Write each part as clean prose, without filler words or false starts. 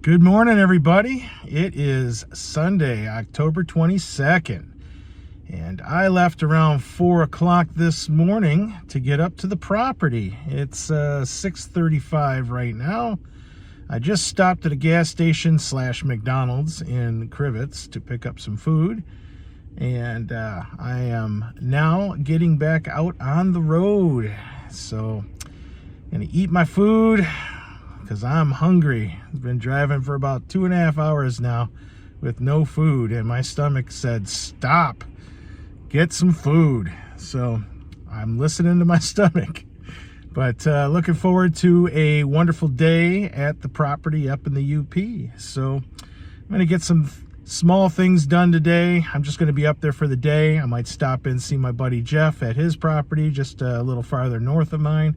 Good morning, everybody. It is Sunday, October 22nd, and I left around 4 o'clock this morning to get up to the property. It's 6:35 right now. I just stopped at a gas station / McDonald's in Crivets to pick up some food, and I am now getting back out on the road. So I'm gonna eat my food because I'm hungry. I've been driving for about 2.5 hours now with no food, and my stomach said, stop, get some food. So I'm listening to my stomach. But looking forward to a wonderful day at the property up in the UP. So I'm going to get some small things done today. I'm just going to be up there for the day. I might stop in and see my buddy Jeff at his property just a little farther north of mine.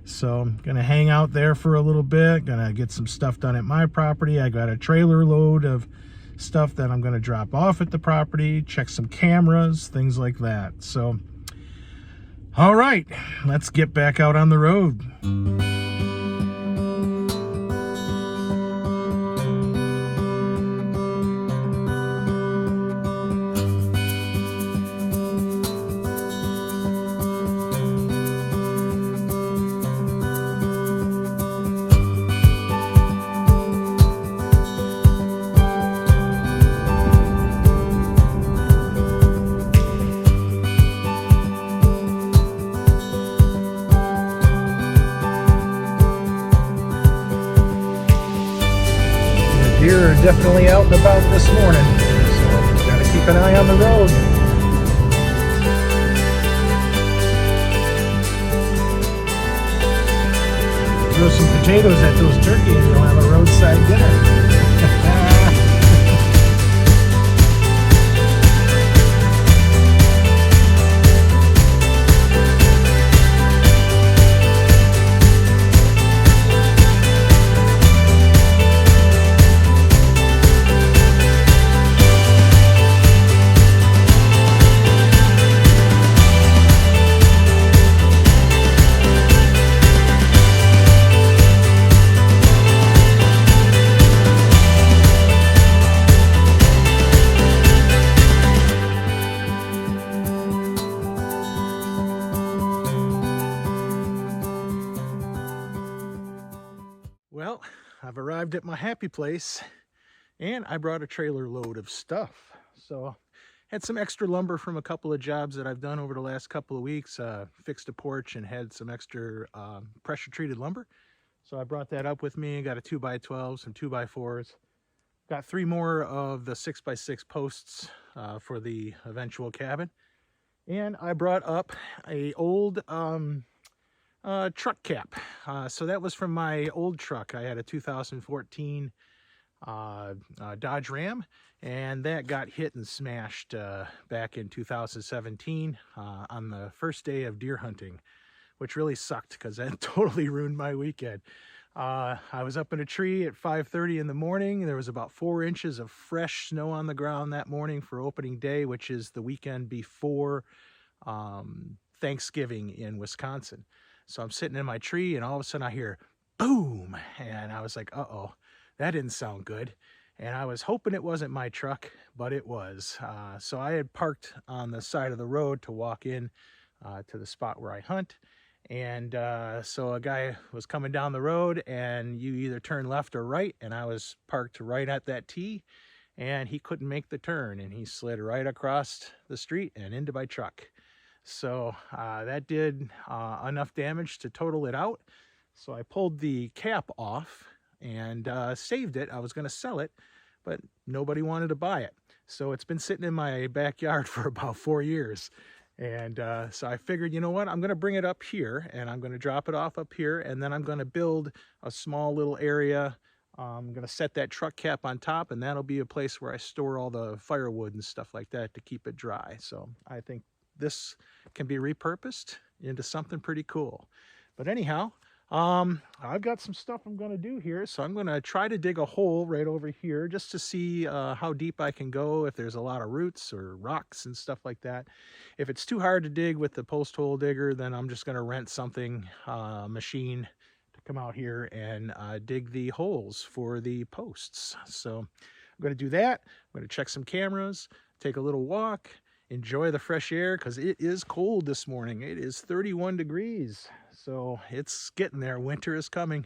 So I'm going to hang out there for a little bit. Going to get some stuff done at my property. I got a trailer load of stuff that I'm going to drop off at the property, check some cameras, things like that. So, all right, let's get back out on the road. Deer are definitely out and about this morning, so gotta keep an eye on the road. Throw some potatoes at those turkeys and you'll have a roadside dinner. Well, I've arrived at my happy place, and I brought a trailer load of stuff. So had some extra lumber from a couple of jobs that I've done over the last couple of weeks. Fixed a porch and had some extra pressure treated lumber. So I brought that up with me. Got a 2x12, some 2x4s. Got 3 more of the 6x6 posts for the eventual cabin. And I brought up a old truck cap. So that was from my old truck. I had a 2014 Dodge Ram, and that got hit and smashed back in 2017 on the first day of deer hunting, which really sucked because that totally ruined my weekend. I was up in a tree at 5:30 in the morning. There was about 4 inches of fresh snow on the ground that morning for opening day, which is the weekend before Thanksgiving in Wisconsin. So I'm sitting in my tree, and all of a sudden I hear boom, and I was like, uh-oh, that didn't sound good. And I was hoping it wasn't my truck, but it was. So I had parked on the side of the road to walk in to the spot where I hunt. And so a guy was coming down the road, and you either turn left or right, and I was parked right at that T, and he couldn't make the turn, and he slid right across the street and into my truck. So that did enough damage to total it out. So I pulled the cap off and saved it. I was going to sell it, but nobody wanted to buy it. So it's been sitting in my backyard for about 4 years. And so I figured, you know what, I'm going to bring it up here, and I'm going to drop it off up here, and then I'm going to build a small little area. I'm going to set that truck cap on top, and that'll be a place where I store all the firewood and stuff like that to keep it dry. So I think this can be repurposed into something pretty cool. But anyhow, I've got some stuff I'm going to do here. So I'm going to try to dig a hole right over here just to see how deep I can go, if there's a lot of roots or rocks and stuff like that. If it's too hard to dig with the post hole digger, then I'm just going to rent something, machine, to come out here and dig the holes for the posts. So I'm going to do that. I'm going to check some cameras, take a little walk, enjoy the fresh air because it is cold this morning. It is 31 degrees. So it's getting there. Winter is coming.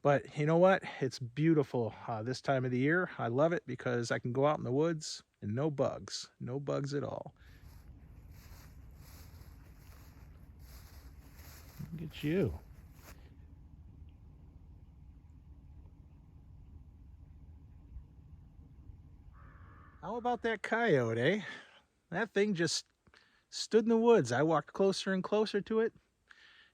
But you know what? It's beautiful this time of the year. I love it because I can go out in the woods and no bugs at all. Look at you. How about that coyote, eh? That thing just stood in the woods. I walked closer and closer to it.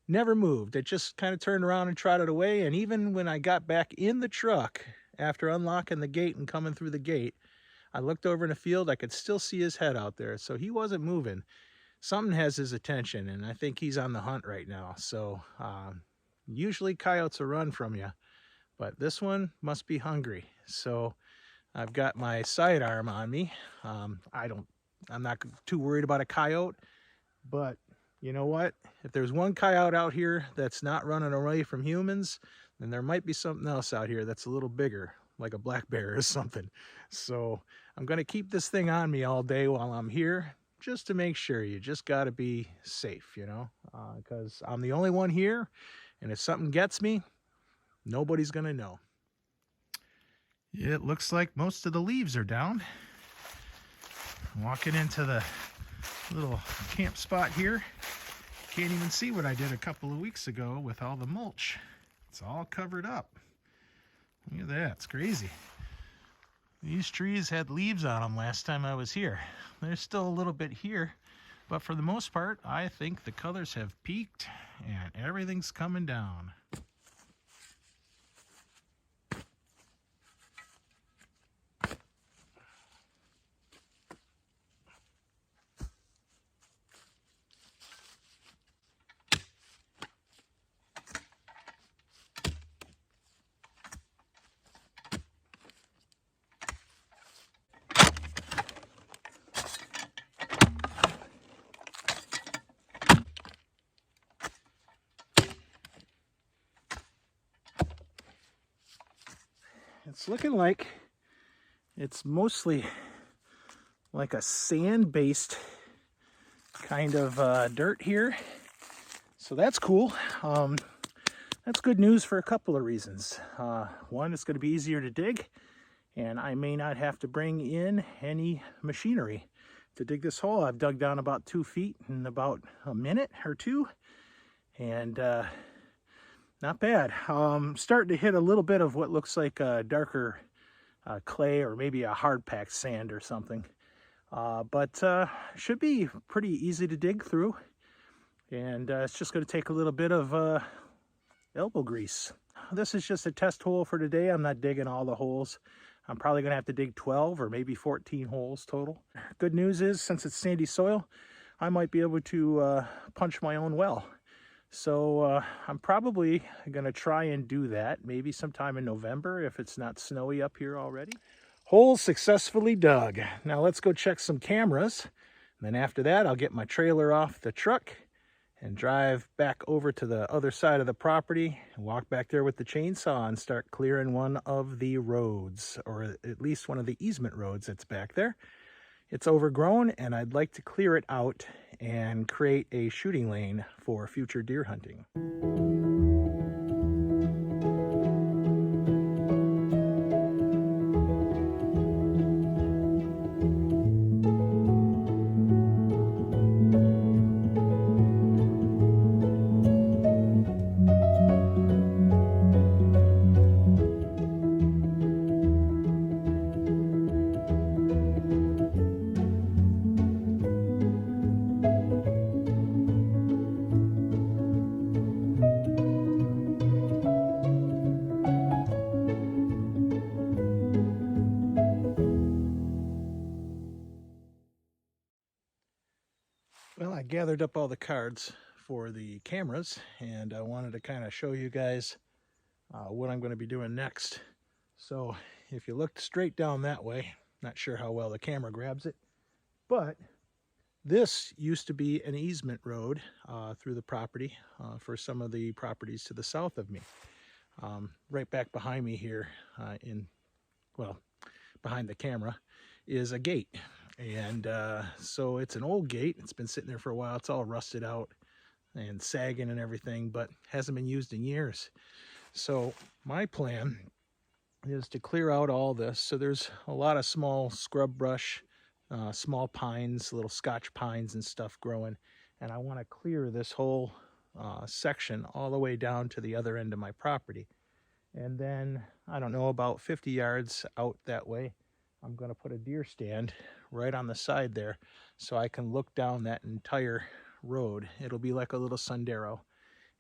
Never moved. It just kind of turned around and trotted away. And even when I got back in the truck after unlocking the gate and coming through the gate, I looked over in the field. I could still see his head out there. So he wasn't moving. Something has his attention, and I think he's on the hunt right now. So usually coyotes will run from you, but this one must be hungry. So I've got my sidearm on me. I'm not too worried about a coyote, but you know what? If there's one coyote out here that's not running away from humans, then there might be something else out here that's a little bigger, like a black bear or something. So I'm going to keep this thing on me all day while I'm here, just to make sure. You just got to be safe, you know, because I'm the only one here, and if something gets me, nobody's going to know. It looks like most of the leaves are down. I'm walking into the little camp spot here. Can't even see what I did a couple of weeks ago with all the mulch. It's all covered up. Look at that, it's crazy. These trees had leaves on them last time I was here. There's still a little bit here, but for the most part, I think the colors have peaked and everything's coming down. It's looking like it's mostly like a sand-based kind of dirt here. So that's cool. That's good news for a couple of reasons. One, it's going to be easier to dig, and I may not have to bring in any machinery to dig this hole. I've dug down about 2 feet in about a minute or two, and not bad. Starting to hit a little bit of what looks like a darker clay or maybe a hard packed sand or something. But should be pretty easy to dig through. And it's just going to take a little bit of elbow grease. This is just a test hole for today. I'm not digging all the holes. I'm probably going to have to dig 12 or maybe 14 holes total. Good news is, since it's sandy soil, I might be able to punch my own well. So I'm probably going to try and do that maybe sometime in November if it's not snowy up here already. Hole successfully dug. Now let's go check some cameras. And then after that, I'll get my trailer off the truck and drive back over to the other side of the property and walk back there with the chainsaw and start clearing one of the roads, or at least one of the easement roads that's back there. It's overgrown, and I'd like to clear it out and create a shooting lane for future deer hunting. Well, I gathered up all the cards for the cameras, and I wanted to kind of show you guys what I'm going to be doing next. So if you looked straight down that way, not sure how well the camera grabs it, but this used to be an easement road through the property for some of the properties to the south of me. Right back behind me here, behind the camera, is a gate. And so it's an old gate. It's been sitting there for a while. It's all rusted out and sagging and everything, but hasn't been used in years. So my plan is to clear out all this. So there's a lot of small scrub brush, small pines, little Scotch pines and stuff growing. And I want to clear this whole section all the way down to the other end of my property. And then, I don't know, about 50 yards out that way, I'm going to put a deer stand right on the side there so I can look down that entire road. It'll be like a little sendero,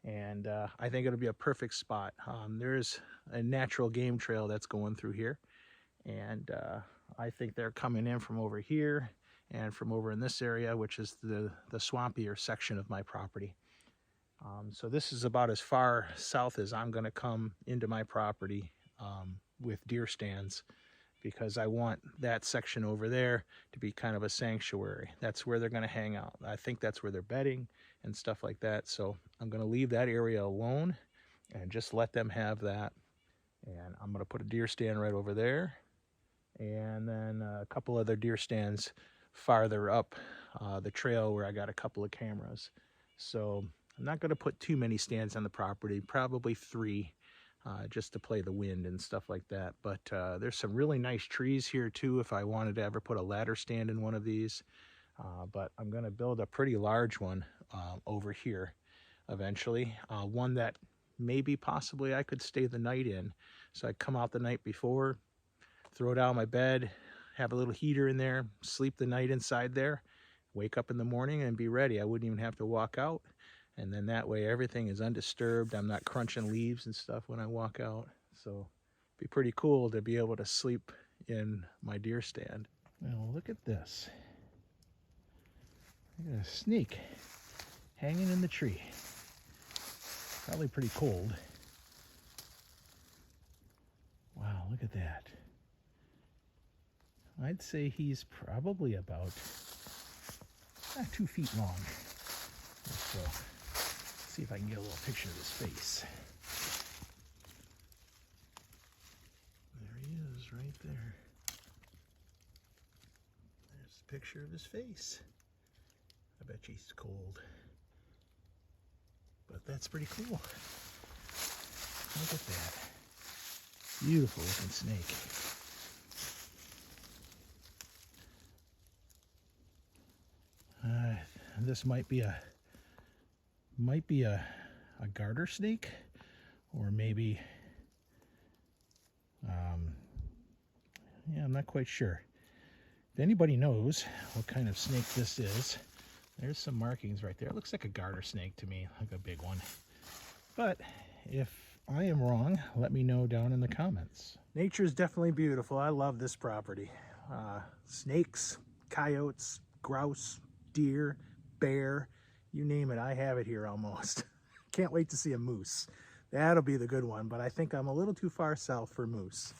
and I think it'll be a perfect spot. There's a natural game trail that's going through here, and I think they're coming in from over here and from over in this area, which is the swampier section of my property. So this is about as far south as I'm going to come into my property with deer stands, because I want that section over there to be kind of a sanctuary. That's where they're going to hang out. I think that's where they're bedding and stuff like that. So I'm going to leave that area alone and just let them have that. And I'm going to put a deer stand right over there, and then a couple other deer stands farther up the trail where I got a couple of cameras. So I'm not going to put too many stands on the property, probably 3, just to play the wind and stuff like that. But there's some really nice trees here too if I wanted to ever put a ladder stand in one of these. But I'm going to build a pretty large one over here eventually. One that maybe possibly I could stay the night in. So I come out the night before, throw down my bed, have a little heater in there, sleep the night inside there, wake up in the morning and be ready. I wouldn't even have to walk out. And then that way everything is undisturbed. I'm not crunching leaves and stuff when I walk out. So it'd be pretty cool to be able to sleep in my deer stand. Well, look at this. I got a snake hanging in the tree. Probably pretty cold. Wow, look at that. I'd say he's probably about 2 feet long. So, see if I can get a little picture of his face. There he is, right there. There's a picture of his face. I bet you he's cold. But that's pretty cool. Look at that. Beautiful looking snake. This might be a garter snake, or maybe yeah, I'm not quite sure. If anybody knows what kind of snake this is, there's some markings right there. It looks like a garter snake to me, like a big one. But if I am wrong, let me know down in the comments. Nature is definitely beautiful. I love this property. Snakes, coyotes, grouse, deer, bear, you name it, I have it here almost. Can't wait to see a moose. That'll be the good one, but I think I'm a little too far south for moose.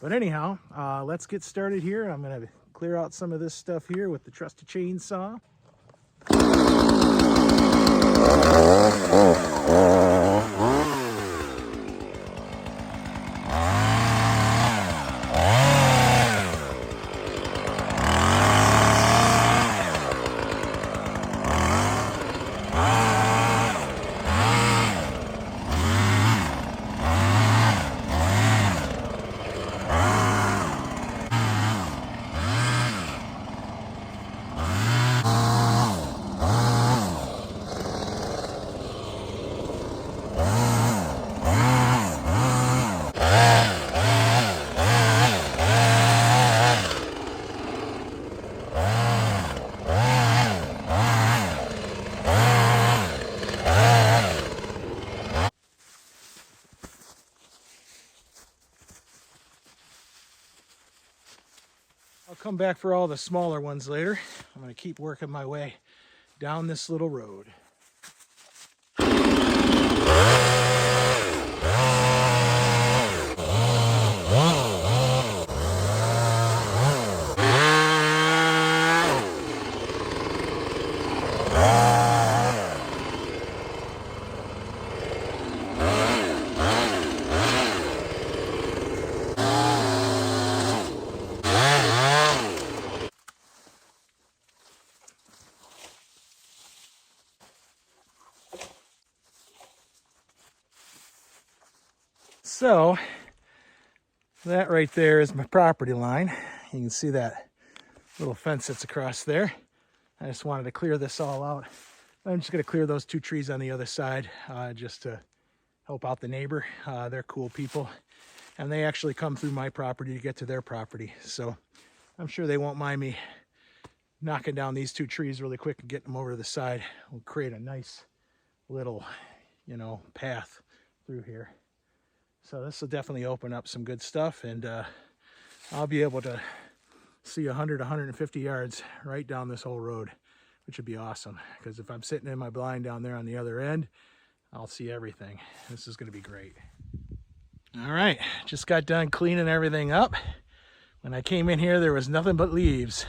But anyhow, let's get started here. I'm going to clear out some of this stuff here with the trusty chainsaw. I'll come back for all the smaller ones later. I'm going to keep working my way down this little road. So that right there is my property line. You can see that little fence that's across there. I just wanted to clear this all out. I'm just going to clear those 2 trees on the other side just to help out the neighbor. They're cool people, and they actually come through my property to get to their property. So I'm sure they won't mind me knocking down these 2 trees really quick and getting them over to the side. We'll create a nice little, you know, path through here. So this will definitely open up some good stuff, and I'll be able to see 100, 150 yards right down this whole road, which would be awesome. Because if I'm sitting in my blind down there on the other end, I'll see everything. This is going to be great. All right, just got done cleaning everything up. When I came in here, there was nothing but leaves.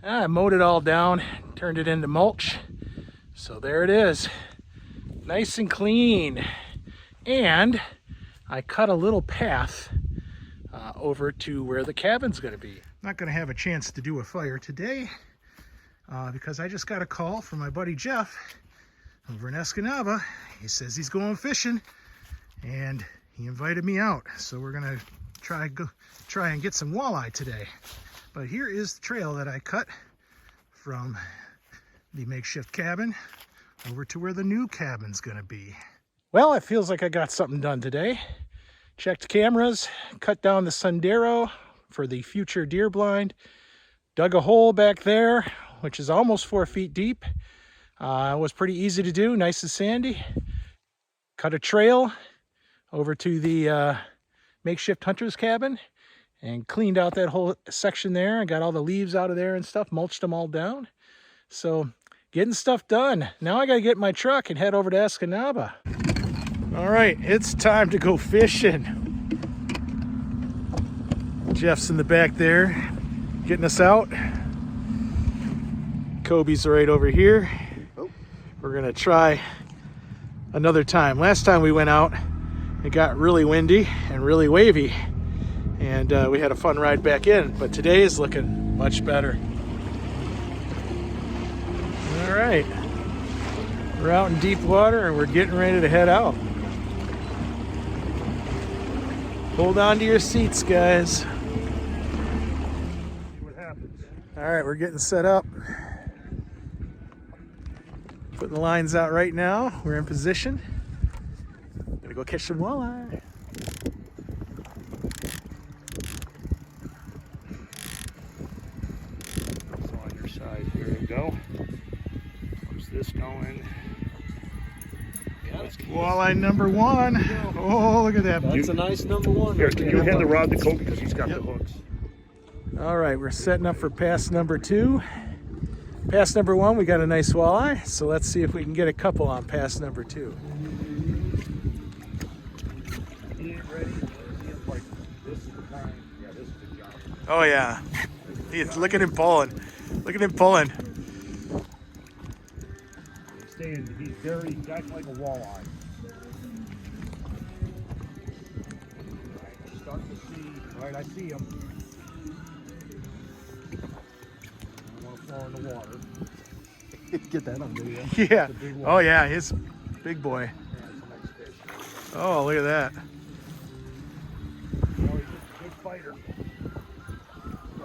I mowed it all down, turned it into mulch. So there it is, nice and clean. And I cut a little path over to where the cabin's going to be. Not going to have a chance to do a fire today because I just got a call from my buddy Jeff over in Escanaba. He says he's going fishing and he invited me out. So we're going to try and get some walleye today. But here is the trail that I cut from the makeshift cabin over to where the new cabin's going to be. Well, it feels like I got something done today. Checked cameras, cut down the sendero for the future deer blind, dug a hole back there, which is almost 4 feet deep. It was pretty easy to do, nice and sandy. Cut a trail over to the makeshift hunter's cabin and cleaned out that whole section there and got all the leaves out of there and stuff, mulched them all down. So getting stuff done. Now I gotta get in my truck and head over to Escanaba. All right, it's time to go fishing. Jeff's in the back there, getting us out. Kobe's right over here. We're gonna try another time. Last time we went out, it got really windy and really wavy, and we had a fun ride back in, but today is looking much better. All right, we're out in deep water and we're getting ready to head out. Hold on to your seats, guys. See what happens. All right, we're getting set up. Putting the lines out right now. We're in position. Gonna go catch some walleye. It's on your side. Here we go. Where's this going? Walleye number 1. Oh, look at that. That's a nice number 1. Here, can you hand the rod to Kobe because he's got the hooks. All right, we're setting up for pass number 2. Pass number 1, we got a nice walleye, so let's see if we can get a couple on pass number 2. He ain't ready. Like, this is the time. Yeah, this is the job. Oh yeah, look at him pulling. Look at him pulling. He's acting like a walleye. Right, starting to see. Right, I see him. I don't want to fall in the water. Get that on video. Yeah. Oh yeah, he's big boy. Oh, look at that. Oh, he's a good fighter.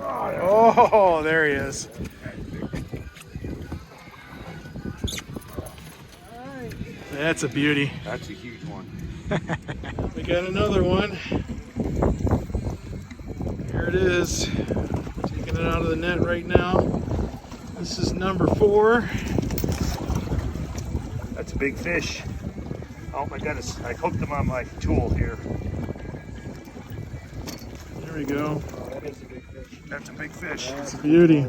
Oh, there he is. That's a beauty. That's a huge one. We got another one. Here it is. Taking it out of the net right now. This is number 4. That's a big fish. Oh my goodness, I hooked him on my tool here. There we go. Oh, that is a big fish. That's a big fish. It's a beauty.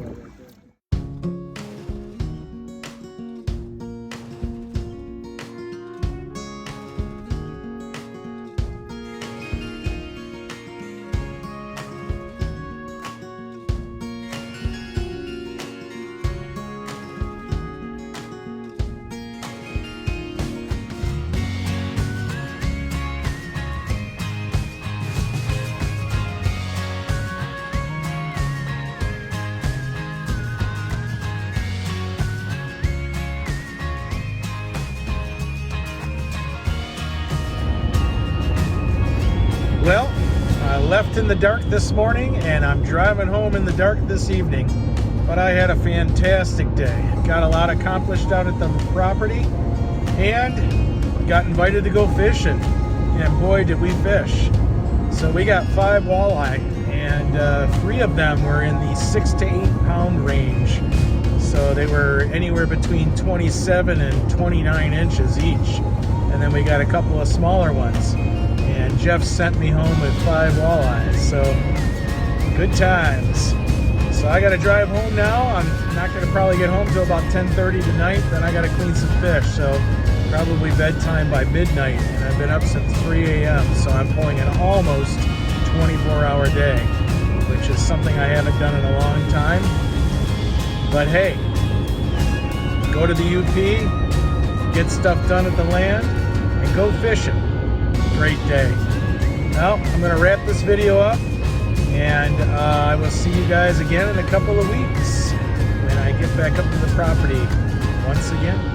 left in the dark this morning and I'm driving home in the dark this evening. But I had a fantastic day. Got a lot accomplished out at the property and got invited to go fishing. And boy, did we fish. So we got 5 walleye, and 3 of them were in the 6 to 8 pound range. So they were anywhere between 27 and 29 inches each. And then we got a couple of smaller ones. And Jeff sent me home with 5 walleyes. So good times. So I got to drive home now. I'm not going to probably get home till about 10:30 tonight. Then I got to clean some fish. So probably bedtime by midnight. And I've been up since 3 a.m. So I'm pulling an almost 24-hour day, which is something I haven't done in a long time. But hey, go to the UP, get stuff done at the land, and go fishing. Great day. Well, I'm going to wrap this video up, and I will see you guys again in a couple of weeks when I get back up to the property once again.